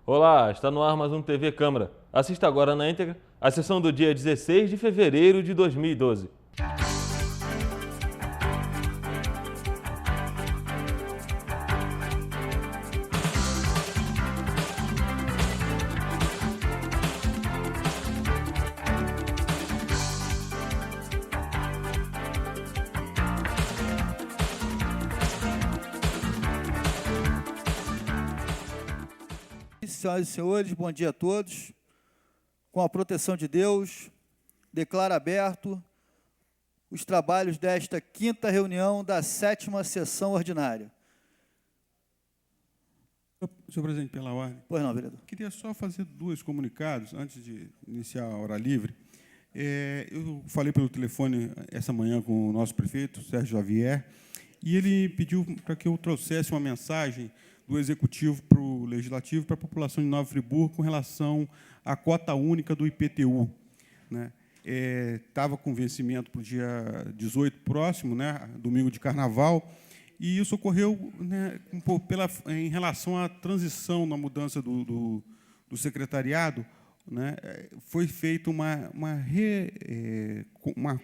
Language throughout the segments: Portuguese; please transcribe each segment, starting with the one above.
Olá, está no ar mais um TV Câmara. Assista agora na íntegra a sessão do dia 16 de fevereiro de 2012. Senhoras e senhores, bom dia a todos. Com a proteção de Deus, declaro aberto os trabalhos desta quinta reunião da 7ª sessão ordinária. Senhor presidente, pela ordem. Pois não, vereador. Queria só fazer dois comunicados antes de iniciar a hora livre. Eu falei pelo telefone essa manhã com o nosso prefeito, Sérgio Xavier, e ele pediu para que eu trouxesse uma mensagem do Executivo para o Legislativo, para a população de Nova Friburgo, com relação à cota única do IPTU. Estava com vencimento para o dia 18 próximo, domingo de Carnaval, e isso ocorreu em relação à transição, na mudança do secretariado. Foi feita uma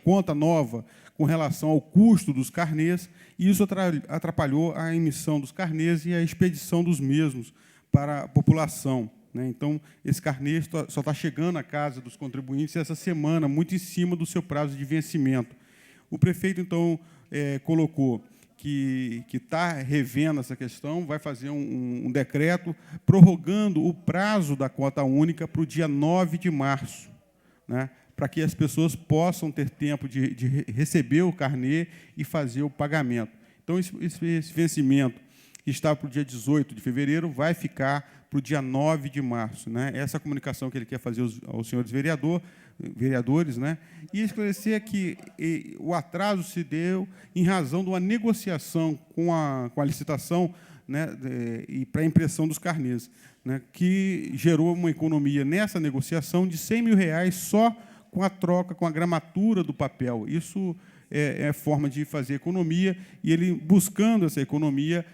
conta nova com relação ao custo dos carnês, e isso atrapalhou a emissão dos carnês e a expedição dos mesmos para a população. Então, esse carnê só está chegando à casa dos contribuintes essa semana, muito em cima do seu prazo de vencimento. O prefeito, então, colocou que está revendo essa questão, vai fazer um decreto prorrogando o prazo da cota única para o dia 9 de março, para que as pessoas possam ter tempo de receber o carnê e fazer o pagamento. Então, esse vencimento, que estava para o dia 18 de fevereiro, vai ficar para o dia 9 de março. Essa comunicação que ele quer fazer aos senhores vereadores, e esclarecer que o atraso se deu em razão de uma negociação com a licitação, e para a impressão dos carnês, que gerou uma economia nessa negociação de R$100 mil só com a troca, com a gramatura do papel. Isso é forma de fazer economia, e ele, buscando essa economia,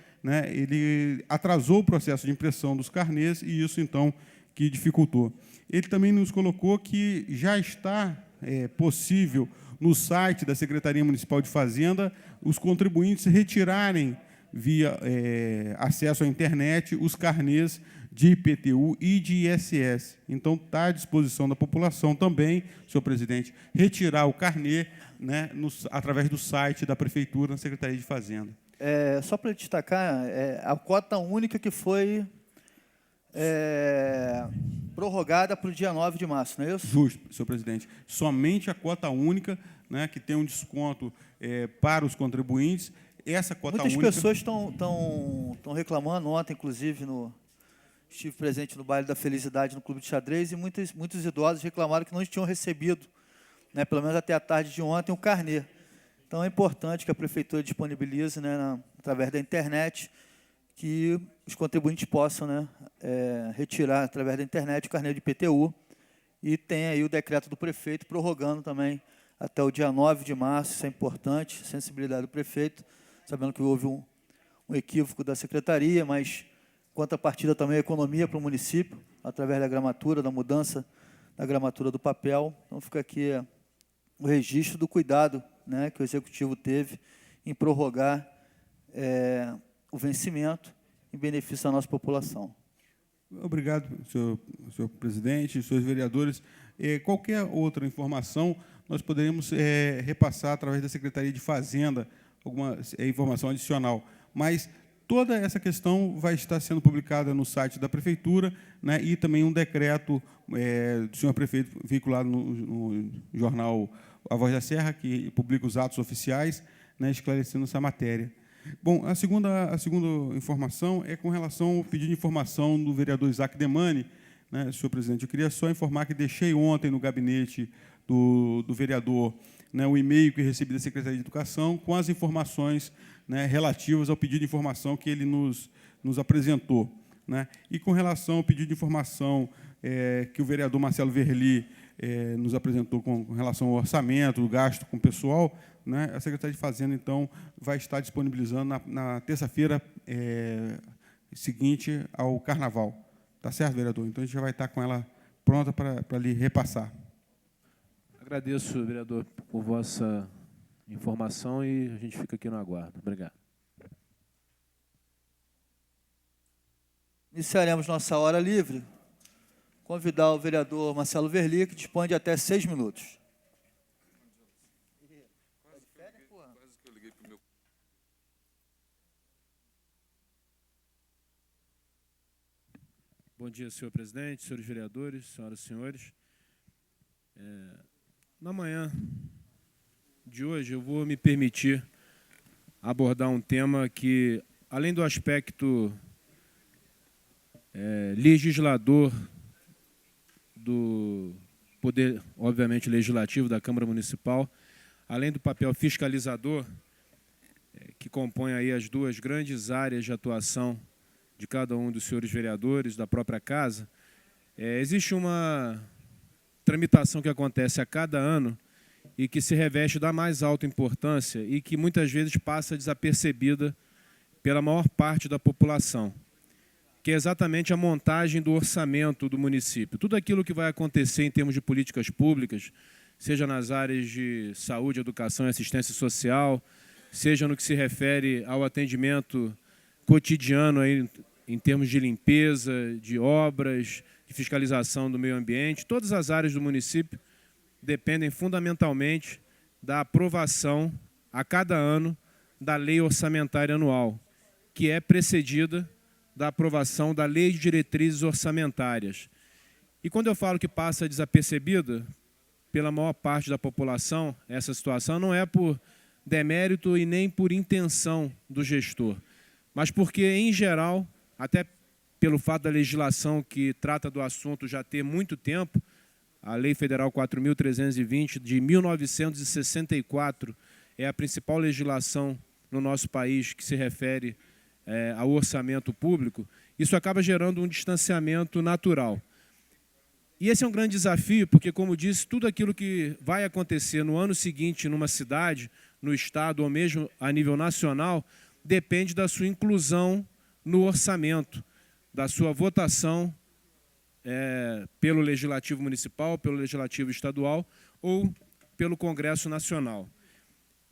ele atrasou o processo de impressão dos carnês, e isso, então, que dificultou. Ele também nos colocou que já está possível, no site da Secretaria Municipal de Fazenda, os contribuintes retirarem, via acesso à internet, os carnês de IPTU e de ISS. Então, está à disposição da população também, senhor presidente, retirar o carnê através do site da Prefeitura, na Secretaria de Fazenda. Só para destacar, a cota única que foi prorrogada para o dia 9 de março, não é isso? Justo, senhor presidente. Somente a cota única, que tem um desconto para os contribuintes. Essa cota única... Muitas pessoas estão reclamando. Ontem, inclusive, estive presente no Baile da Felicidade, no Clube de Xadrez, e muitos idosos reclamaram que não tinham recebido, pelo menos até a tarde de ontem, o carnê. Então, é importante que a Prefeitura disponibilize, através da internet, que os contribuintes possam retirar, através da internet, o carnê de IPTU, e tem aí o decreto do prefeito prorrogando também até o dia 9 de março, isso é importante, sensibilidade do prefeito, sabendo que houve um equívoco da secretaria, mas, contrapartida também a economia para o município, através da gramatura, da mudança da gramatura do papel. Então, fica aqui o registro do cuidado que o Executivo teve em prorrogar o vencimento em benefício da nossa população. Obrigado, senhor presidente, senhores vereadores. Qualquer outra informação, nós poderemos repassar através da Secretaria de Fazenda alguma informação adicional. Mas toda essa questão vai estar sendo publicada no site da Prefeitura, e também um decreto do senhor prefeito veiculado no jornal A Voz da Serra, que publica os atos oficiais, esclarecendo essa matéria. Bom, a segunda informação é com relação ao pedido de informação do vereador Isaac Demani. Senhor presidente, eu queria só informar que deixei ontem no gabinete do vereador o e-mail que recebi da Secretaria de Educação com as informações relativas ao pedido de informação que ele nos apresentou. E com relação ao pedido de informação que o vereador Marcelo Verli nos apresentou com relação ao orçamento, o gasto com o pessoal, a Secretaria de Fazenda, então, vai estar disponibilizando na terça-feira seguinte ao Carnaval. Tá certo, vereador? Então, a gente já vai estar com ela pronta para lhe repassar. Agradeço, vereador, por vossa informação e a gente fica aqui no aguardo. Obrigado. Iniciaremos nossa hora livre. Convidar o vereador Marcelo Verli, que dispõe de até 6 minutos. Bom dia, senhor presidente, senhores vereadores, senhoras e senhores. Na manhã de hoje, eu vou me permitir abordar um tema que, além do aspecto legislador do poder, obviamente, legislativo da Câmara Municipal, além do papel fiscalizador, que compõe aí as duas grandes áreas de atuação de cada um dos senhores vereadores, da própria casa, existe uma tramitação que acontece a cada ano e que se reveste da mais alta importância e que muitas vezes passa desapercebida pela maior parte da população, que é exatamente a montagem do orçamento do município. Tudo aquilo que vai acontecer em termos de políticas públicas, seja nas áreas de saúde, educação e assistência social, seja no que se refere ao atendimento cotidiano aí, em termos de limpeza, de obras, de fiscalização do meio ambiente, todas as áreas do município dependem fundamentalmente da aprovação, a cada ano, da lei orçamentária anual, que é precedida da aprovação da lei de diretrizes orçamentárias. E quando eu falo que passa desapercebida pela maior parte da população, essa situação não é por demérito e nem por intenção do gestor, mas porque, em geral, até pelo fato da legislação que trata do assunto já ter muito tempo, a Lei Federal 4.320, de 1964, é a principal legislação no nosso país que se refere ao orçamento público, isso acaba gerando um distanciamento natural. E esse é um grande desafio, porque, como disse, tudo aquilo que vai acontecer no ano seguinte numa cidade, no estado ou mesmo a nível nacional, depende da sua inclusão no orçamento, da sua votação pelo Legislativo Municipal, pelo Legislativo Estadual ou pelo Congresso Nacional.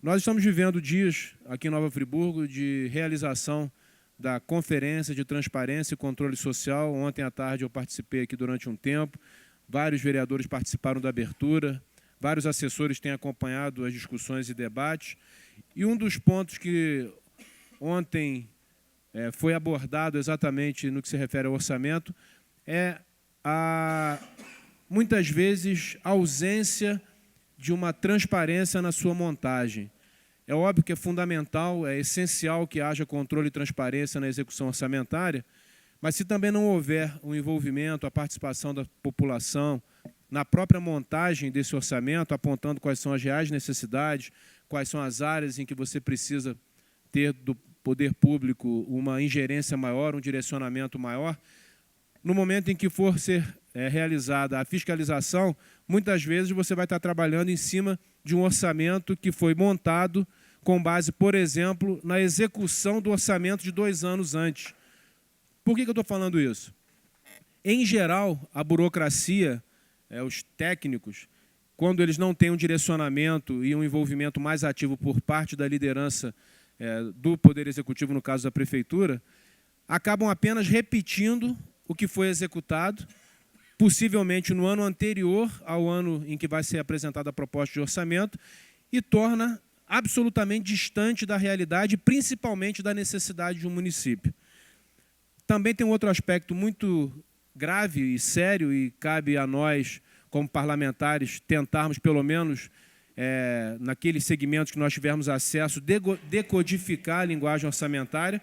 Nós estamos vivendo dias aqui em Nova Friburgo de realização da Conferência de Transparência e Controle Social. Ontem à tarde eu participei aqui durante um tempo, vários vereadores participaram da abertura, vários assessores têm acompanhado as discussões e debates, e um dos pontos que ontem foi abordado exatamente no que se refere ao orçamento é muitas vezes, a ausência de uma transparência na sua montagem. É óbvio que é fundamental, é essencial que haja controle e transparência na execução orçamentária, mas se também não houver o envolvimento, a participação da população na própria montagem desse orçamento, apontando quais são as reais necessidades, quais são as áreas em que você precisa ter do poder público uma ingerência maior, um direcionamento maior, no momento em que for ser realizada a fiscalização, muitas vezes você vai estar trabalhando em cima de um orçamento que foi montado com base, por exemplo, na execução do orçamento de 2 anos antes. Por que eu estou falando isso? Em geral, a burocracia, os técnicos, quando eles não têm um direcionamento e um envolvimento mais ativo por parte da liderança do Poder Executivo, no caso da Prefeitura, acabam apenas repetindo o que foi executado, possivelmente no ano anterior ao ano em que vai ser apresentada a proposta de orçamento, e torna absolutamente distante da realidade, principalmente da necessidade de um município. Também tem um outro aspecto muito grave e sério, e cabe a nós, como parlamentares, tentarmos, pelo menos, naqueles segmentos que nós tivermos acesso, decodificar a linguagem orçamentária,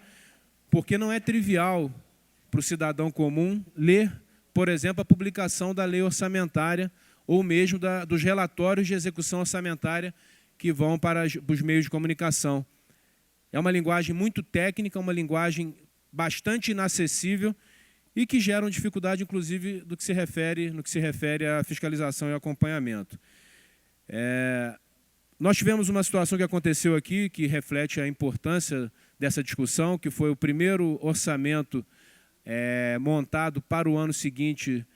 porque não é trivial para o cidadão comum ler, por exemplo, a publicação da lei orçamentária ou mesmo dos relatórios de execução orçamentária que vão para os meios de comunicação. É uma linguagem muito técnica, uma linguagem bastante inacessível e que gera uma dificuldade, inclusive, no que se refere à fiscalização e acompanhamento. Nós tivemos uma situação que aconteceu aqui, que reflete a importância dessa discussão, que foi o primeiro orçamento montado para o ano seguinte,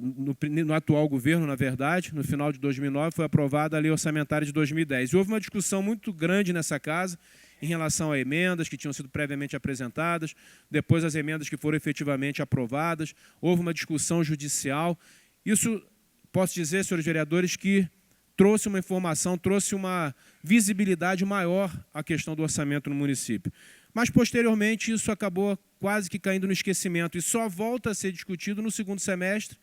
no atual governo, na verdade, no final de 2009, foi aprovada a Lei Orçamentária de 2010. E houve uma discussão muito grande nessa casa em relação a emendas que tinham sido previamente apresentadas, depois as emendas que foram efetivamente aprovadas, houve uma discussão judicial. Isso, posso dizer, senhores vereadores, que trouxe uma informação, trouxe uma visibilidade maior à questão do orçamento no município. Mas, posteriormente, isso acabou quase que caindo no esquecimento e só volta a ser discutido no segundo semestre,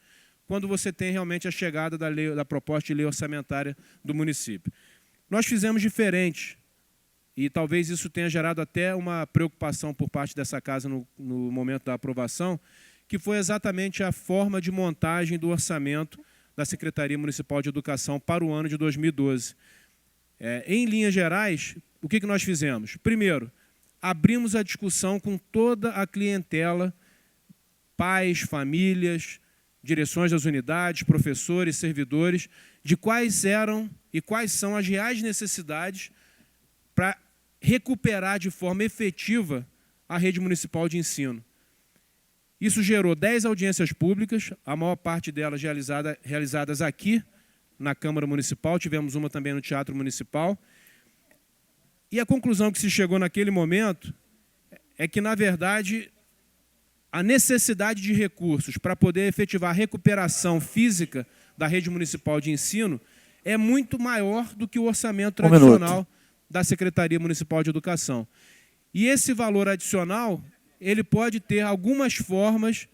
quando você tem realmente a chegada da proposta de lei orçamentária do município. Nós fizemos diferente, e talvez isso tenha gerado até uma preocupação por parte dessa casa no momento da aprovação, que foi exatamente a forma de montagem do orçamento da Secretaria Municipal de Educação para o ano de 2012. Em linhas gerais, o que nós fizemos? Primeiro, abrimos a discussão com toda a clientela, pais, famílias, direções das unidades, professores, servidores, de quais eram e quais são as reais necessidades para recuperar de forma efetiva a rede municipal de ensino. Isso gerou 10 audiências públicas, a maior parte delas realizadas aqui na Câmara Municipal, tivemos uma também no Teatro Municipal. E a conclusão que se chegou naquele momento é que, na verdade, a necessidade de recursos para poder efetivar a recuperação física da rede municipal de ensino é muito maior do que o orçamento tradicional da Secretaria Municipal de Educação. E esse valor adicional, ele pode ter algumas formas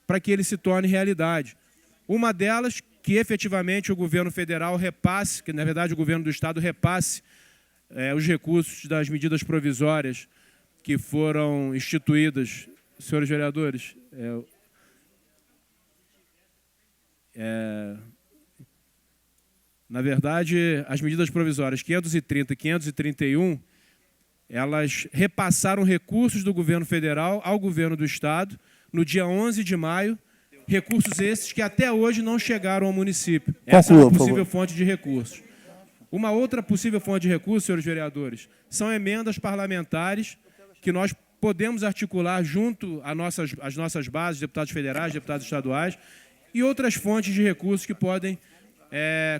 para que ele se torne realidade. Uma delas, que efetivamente o governo federal repasse, que na verdade o governo do estado repasse os recursos das medidas provisórias que foram instituídas, senhores vereadores, na verdade, as medidas provisórias 530 e 531, elas repassaram recursos do governo federal ao governo do estado no dia 11 de maio, recursos esses que até hoje não chegaram ao município. Essa é uma possível fonte de recursos. Uma outra possível fonte de recursos, senhores vereadores, são emendas parlamentares que nós podemos articular junto às nossas bases, deputados federais, deputados estaduais, e outras fontes de recursos que podem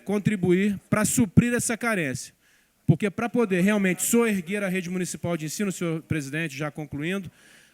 contribuir para suprir essa carência. Porque para poder realmente soerguer a rede municipal de ensino, senhor presidente, já concluindo,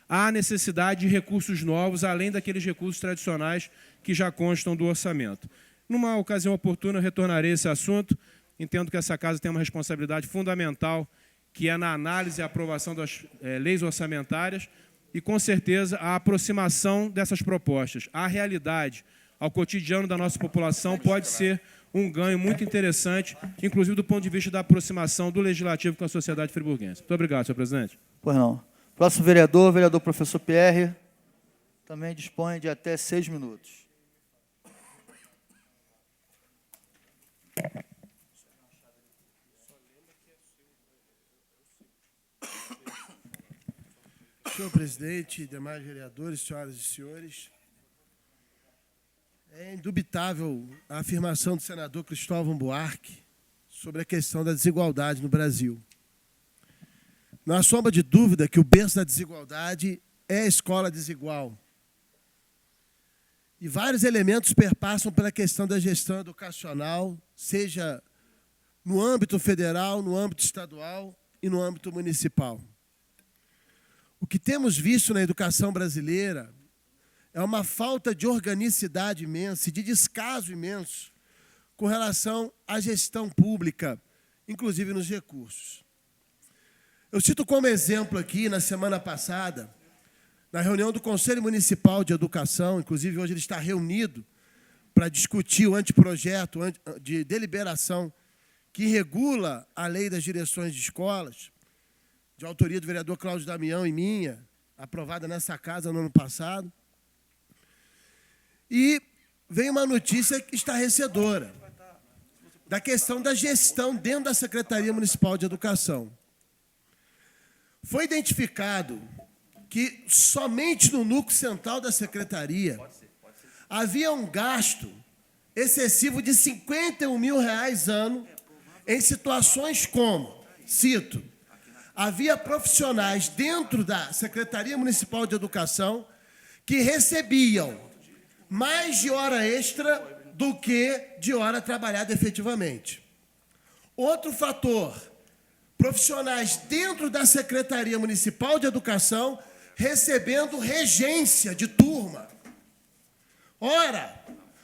há necessidade de recursos novos, além daqueles recursos tradicionais que já constam do orçamento. Numa ocasião oportuna, eu retornarei a esse assunto. Entendo que essa casa tem uma responsabilidade fundamental, que é na análise e aprovação das leis orçamentárias e, com certeza, a aproximação dessas propostas à realidade, ao cotidiano da nossa população, pode ser um ganho muito interessante, inclusive do ponto de vista da aproximação do Legislativo com a sociedade friburguense. Muito obrigado, senhor presidente. Pois não. Próximo vereador, vereador professor Pierre, também dispõe de até 6 minutos. Senhor presidente, demais vereadores, senhoras e senhores, é indubitável a afirmação do senador Cristóvão Buarque sobre a questão da desigualdade no Brasil. Não há sombra de dúvida que o berço da desigualdade é a escola desigual. E vários elementos perpassam pela questão da gestão educacional, seja no âmbito federal, no âmbito estadual e no âmbito municipal. O que temos visto na educação brasileira é uma falta de organicidade imensa e de descaso imenso com relação à gestão pública, inclusive nos recursos. Eu cito como exemplo aqui, na semana passada, na reunião do Conselho Municipal de Educação, inclusive hoje ele está reunido para discutir o anteprojeto de deliberação que regula a lei das direções de escolas, de autoria do vereador Cláudio Damião e minha, aprovada nessa casa no ano passado. E vem uma notícia estarrecedora da questão da gestão dentro da Secretaria Municipal de Educação. Foi identificado que somente no núcleo central da Secretaria havia um gasto excessivo de R$51 mil ano em situações como, cito, havia profissionais dentro da Secretaria Municipal de Educação que recebiam mais de hora extra do que de hora trabalhada efetivamente. Outro fator, profissionais dentro da Secretaria Municipal de Educação recebendo regência de turma. Ora,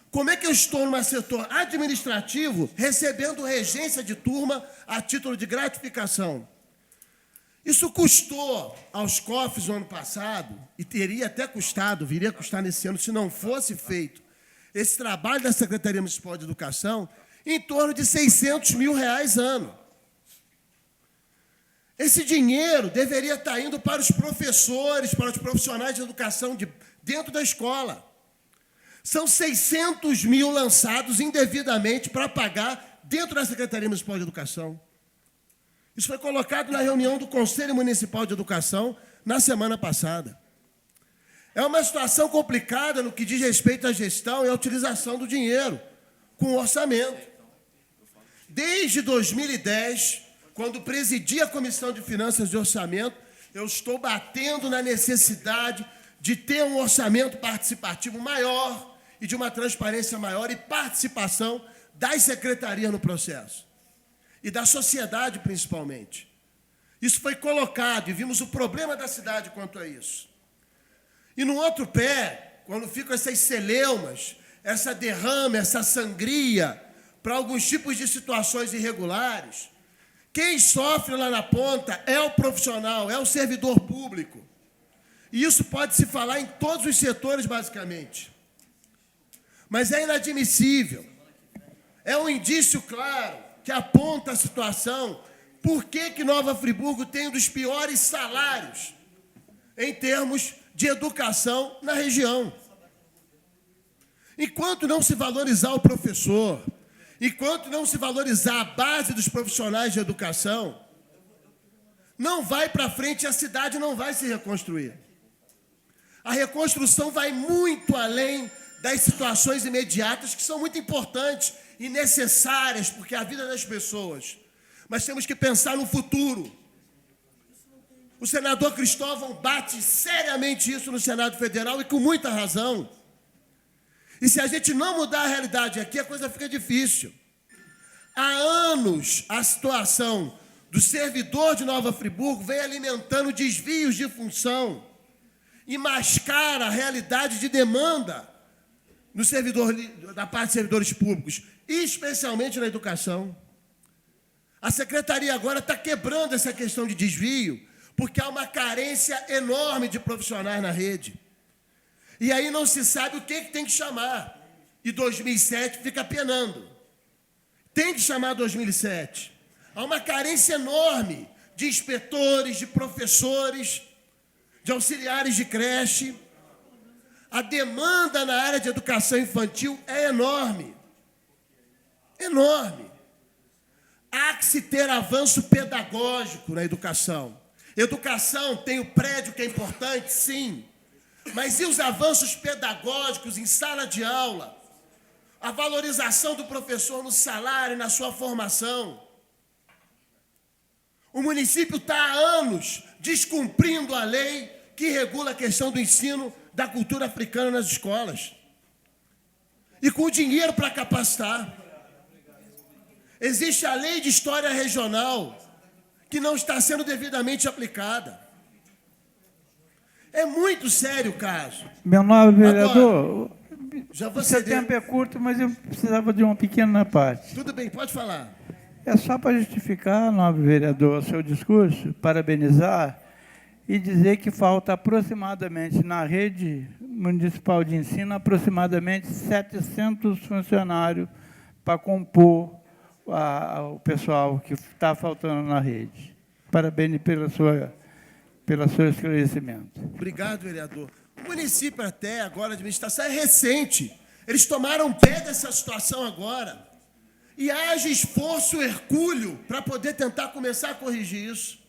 como é que eu estou no setor administrativo recebendo regência de turma a título de gratificação? Isso custou aos cofres no ano passado, e teria até custado, viria a custar nesse ano, se não fosse feito esse trabalho da Secretaria Municipal de Educação, em torno de R$600 mil ano. Esse dinheiro deveria estar indo para os professores, para os profissionais de educação dentro da escola. São 600 mil lançados indevidamente para pagar dentro da Secretaria Municipal de Educação. Isso foi colocado na reunião do Conselho Municipal de Educação na semana passada. É uma situação complicada no que diz respeito à gestão e à utilização do dinheiro com o orçamento. Desde 2010, quando presidi a Comissão de Finanças e Orçamento, eu estou batendo na necessidade de ter um orçamento participativo maior e de uma transparência maior e participação das secretarias no processo. E da sociedade, principalmente. Isso foi colocado e vimos o problema da cidade quanto a isso. E no outro pé, quando ficam essas celeumas, essa derrama, essa sangria, para alguns tipos de situações irregulares, quem sofre lá na ponta é o profissional, é o servidor público. E isso pode se falar em todos os setores, basicamente. Mas é inadmissível. É um indício claro que aponta a situação. Por que Nova Friburgo tem um dos piores salários em termos de educação na região? Enquanto não se valorizar o professor, enquanto não se valorizar a base dos profissionais de educação, não vai para frente, a cidade não vai se reconstruir. A reconstrução vai muito além das situações imediatas, que são muito importantes e necessárias, porque é a vida das pessoas. Mas temos que pensar no futuro. O senador Cristóvão bate seriamente isso no Senado Federal e com muita razão. E se a gente não mudar a realidade aqui, a coisa fica difícil. Há anos, a situação do servidor de Nova Friburgo vem alimentando desvios de função e mascara a realidade de demanda no servidor, da parte de servidores públicos, especialmente na educação. A secretaria agora está quebrando essa questão de desvio, porque há uma carência enorme de profissionais na rede. E aí não se sabe o que tem que chamar. E 2007 fica penando. Tem que chamar 2007. Há uma carência enorme de inspetores, de professores, de auxiliares de creche. A demanda na área de educação infantil é enorme. Enorme. Há que se ter avanço pedagógico na educação. Educação tem o prédio que é importante, sim. Mas e os avanços pedagógicos em sala de aula? A valorização do professor no salário e na sua formação? O município está há anos descumprindo a lei que regula a questão do ensino da cultura africana nas escolas. E com dinheiro para capacitar. Existe a lei de história regional, que não está sendo devidamente aplicada. É muito sério o caso. Meu nobre vereador, já o seu tempo é curto, mas eu precisava de uma pequena parte. Tudo bem, pode falar. É só para justificar, nobre vereador, o seu discurso, parabenizar e dizer que falta aproximadamente na rede municipal de ensino, aproximadamente 700 funcionários para compor o pessoal que está faltando na rede. Parabéns pelo seu esclarecimento. Obrigado, vereador. O município até agora, a administração é recente. Eles tomaram pé dessa situação agora. E haja esforço hercúleo para poder tentar começar a corrigir isso.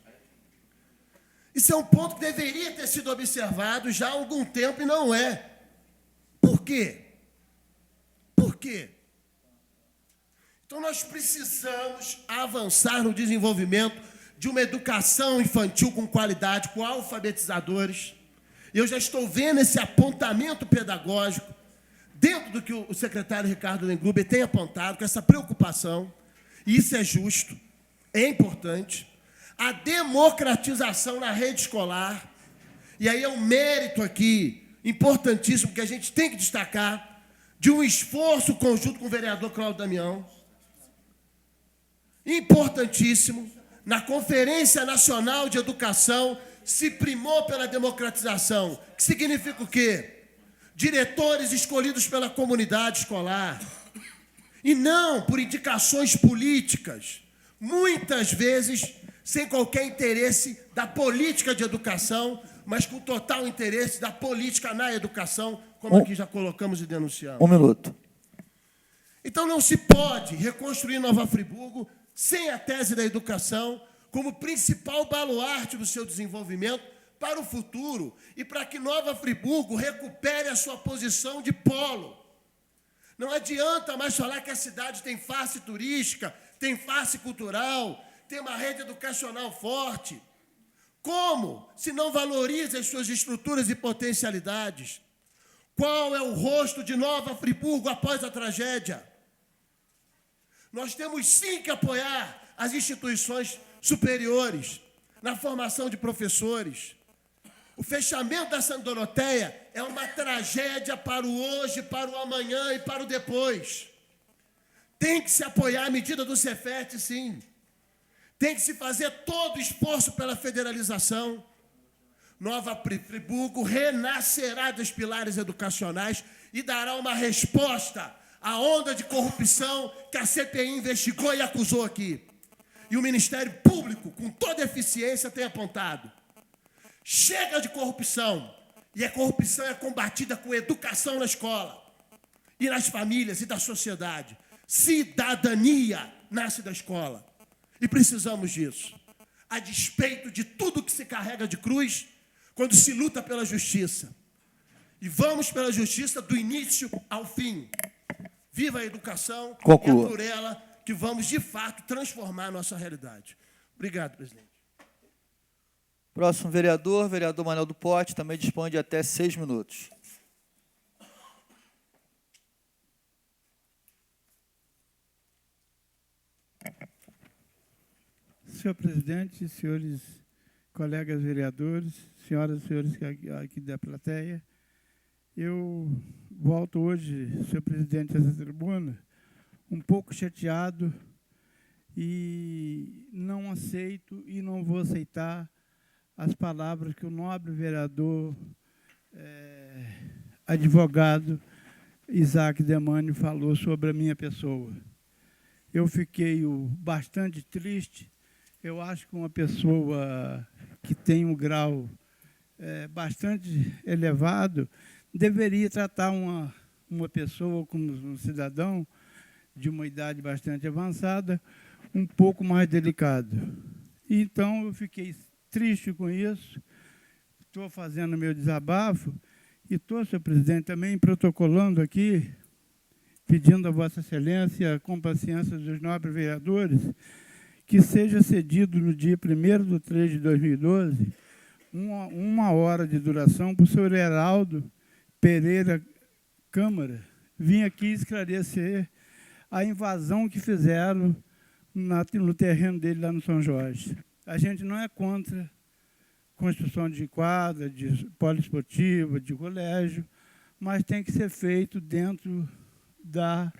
Isso é um ponto que deveria ter sido observado já há algum tempo e não é. Por quê? Por quê? Então, nós precisamos avançar no desenvolvimento de uma educação infantil com qualidade, com alfabetizadores. Eu já estou vendo esse apontamento pedagógico dentro do que o secretário Ricardo Lengruber tem apontado, com essa preocupação, e isso é justo, é importante. A democratização na rede escolar, e aí é um mérito aqui importantíssimo que a gente tem que destacar, de um esforço conjunto com o vereador Cláudio Damião, importantíssimo, na Conferência Nacional de Educação, se primou pela democratização, que significa o quê? Diretores escolhidos pela comunidade escolar, e não por indicações políticas, muitas vezes sem qualquer interesse da política de educação, mas com total interesse da política na educação, como aqui já colocamos e denunciamos. 1 minuto. Então não se pode reconstruir Nova Friburgo sem a tese da educação como principal baluarte do seu desenvolvimento para o futuro e para que Nova Friburgo recupere a sua posição de polo. Não adianta mais falar que a cidade tem face turística, tem face cultural, tem uma rede educacional forte. Como? Se não valoriza as suas estruturas e potencialidades. Qual é o rosto de Nova Friburgo após a tragédia? Nós temos sim que apoiar as instituições superiores na formação de professores. O fechamento da Santa Doroteia é uma tragédia para o hoje, para o amanhã e para o depois. Tem que se apoiar a medida do Cefet, sim. Tem que se fazer todo o esforço pela federalização. Nova Friburgo renascerá dos pilares educacionais e dará uma resposta à onda de corrupção que a CPI investigou e acusou aqui. E o Ministério Público, com toda eficiência, tem apontado. Chega de corrupção. E a corrupção é combatida com educação na escola, e nas famílias e da sociedade. Cidadania nasce da escola. E precisamos disso. A despeito de tudo que se carrega de cruz, quando se luta pela justiça. E vamos pela justiça do início ao fim. Viva a educação. Conclua. E é por ela que vamos, de fato, transformar a nossa realidade. Obrigado, presidente. Próximo vereador, vereador Manuel do Pote, também dispõe de até 6 minutos. Senhor presidente, senhores colegas vereadores, senhoras e senhores aqui da plateia, eu volto hoje, senhor presidente, a essa tribuna, um pouco chateado e não aceito e não vou aceitar as palavras que o nobre vereador, advogado Isaac Demânio falou sobre a minha pessoa. Eu fiquei bastante triste. Eu acho que uma pessoa que tem um grau bastante elevado deveria tratar uma pessoa como um cidadão de uma idade bastante avançada um pouco mais delicado. Então, eu fiquei triste com isso, estou fazendo meu desabafo e estou, senhor presidente, também protocolando aqui, pedindo a Vossa Excelência a compaciência dos nobres vereadores, que seja cedido no dia 1º de 3 de 2012, uma hora de duração para o senhor Heraldo Pereira Câmara vir aqui esclarecer a invasão que fizeram no terreno dele lá no São Jorge. A gente não é contra construção de quadra, de poliesportiva, de colégio, mas tem que ser feito dentro da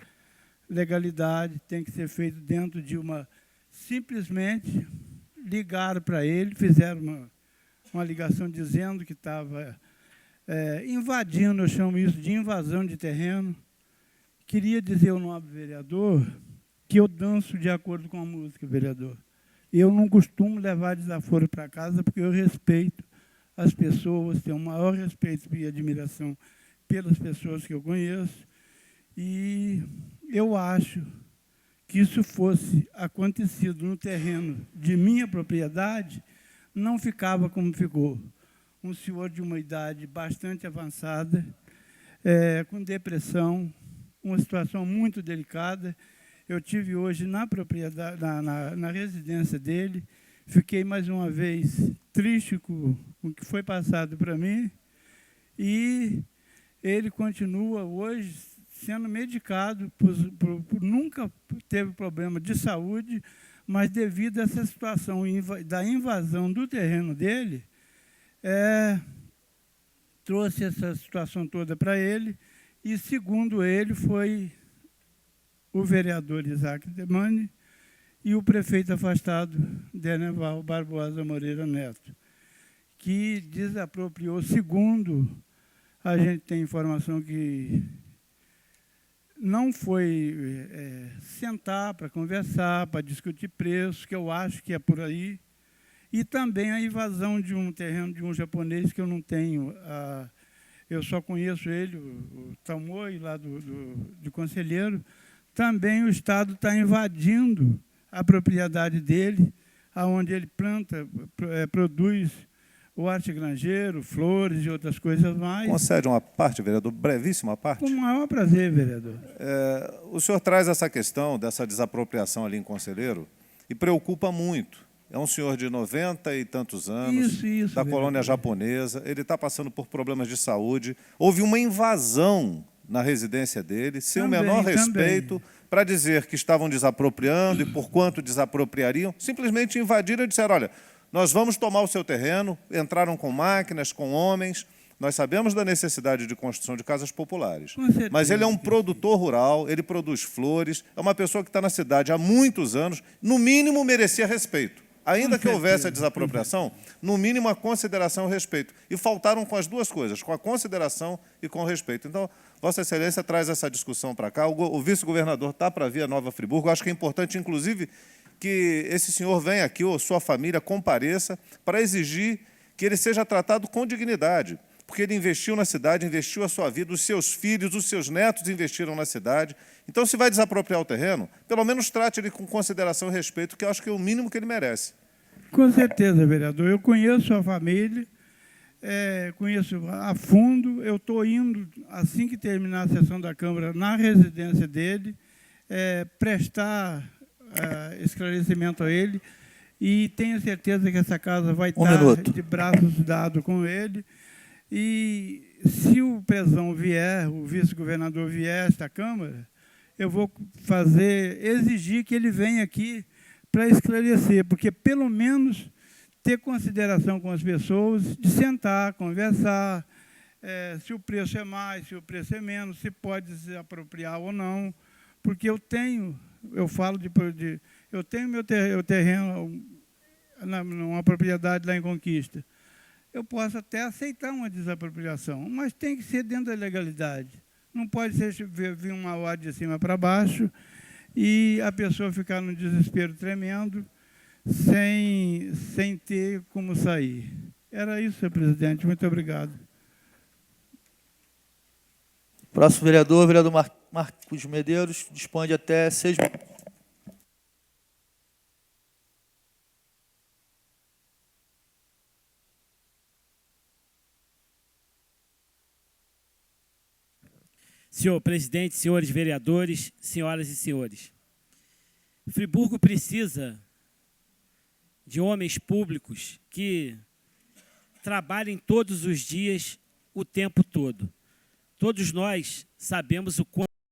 legalidade, tem que ser feito dentro de uma... Simplesmente ligaram para ele, fizeram uma ligação dizendo que estava invadindo, eu chamo isso de invasão de terreno. Queria dizer ao nobre vereador que eu danço de acordo com a música, vereador. Eu não costumo levar desaforo para casa porque eu respeito as pessoas, tenho o maior respeito e admiração pelas pessoas que eu conheço. E eu acho que isso fosse acontecido no terreno de minha propriedade, não ficava como ficou. Um senhor de uma idade bastante avançada, com depressão, uma situação muito delicada. Eu tive hoje na propriedade, na residência dele, fiquei mais uma vez triste com o que foi passado para mim, e ele continua hoje sendo medicado, nunca teve problema de saúde, mas devido a essa situação da invasão do terreno dele, trouxe essa situação toda para ele, e, segundo ele, foi o vereador Isaac Demani e o prefeito afastado, Deneval Barbosa Moreira Neto, que desapropriou, segundo a gente tem informação que não foi sentar para conversar, para discutir preços, que eu acho que é por aí, e também a invasão de um terreno de um japonês que eu não tenho, eu só conheço ele, o Tamoi, lá do Conselheiro. Também o Estado está invadindo a propriedade dele, onde ele planta, produz o hortigranjeiro, flores e outras coisas mais. Concede uma parte, vereador, brevíssima parte? Com o maior prazer, vereador. O senhor traz essa questão dessa desapropriação ali em Conselheiro e preocupa muito. É um senhor de 90 e tantos anos, isso, da colônia japonesa, ele está passando por problemas de saúde. Houve uma invasão na residência dele, sem o menor respeito, para dizer que estavam desapropriando e por quanto desapropriariam, simplesmente invadiram e disseram, olha, nós vamos tomar o seu terreno, entraram com máquinas, com homens. Nós sabemos da necessidade de construção de casas populares, mas ele é um produtor rural, ele produz flores, é uma pessoa que está na cidade há muitos anos, no mínimo merecia respeito. Ainda que houvesse a desapropriação, no mínimo a consideração e o respeito. E faltaram com as duas coisas, com a consideração e com o respeito. Então, Vossa Excelência traz essa discussão para cá. O vice-governador está para vir a Nova Friburgo. Eu acho que é importante, inclusive, que esse senhor venha aqui, ou sua família compareça, para exigir que ele seja tratado com dignidade. Porque ele investiu na cidade, investiu a sua vida, os seus filhos, os seus netos investiram na cidade. Então, se vai desapropriar o terreno, pelo menos trate ele com consideração e respeito, que eu acho que é o mínimo que ele merece. Com certeza, vereador. Eu conheço a família, conheço a fundo. Eu estou indo, assim que terminar a sessão da Câmara, na residência dele, prestar esclarecimento a ele, e tenho certeza que essa casa vai estar de braços dados com ele. E se o Prezão vier, o vice-governador vier a esta Câmara, eu vou exigir que ele venha aqui para esclarecer, porque pelo menos ter consideração com as pessoas, de sentar, conversar, se o preço é mais, se o preço é menos, se pode se apropriar ou não, porque eu tenho meu terreno numa propriedade lá em Conquista. Eu posso até aceitar uma desapropriação, mas tem que ser dentro da legalidade. Não pode ser vir uma ordem de cima para baixo e a pessoa ficar num desespero tremendo, sem ter como sair. Era isso, senhor presidente. Muito obrigado. Próximo vereador, vereador Marcos Medeiros, dispõe de até 6 minutos. Senhor presidente, senhores vereadores, senhoras e senhores, Friburgo precisa de homens públicos que trabalhem todos os dias, o tempo todo. Todos nós sabemos o quanto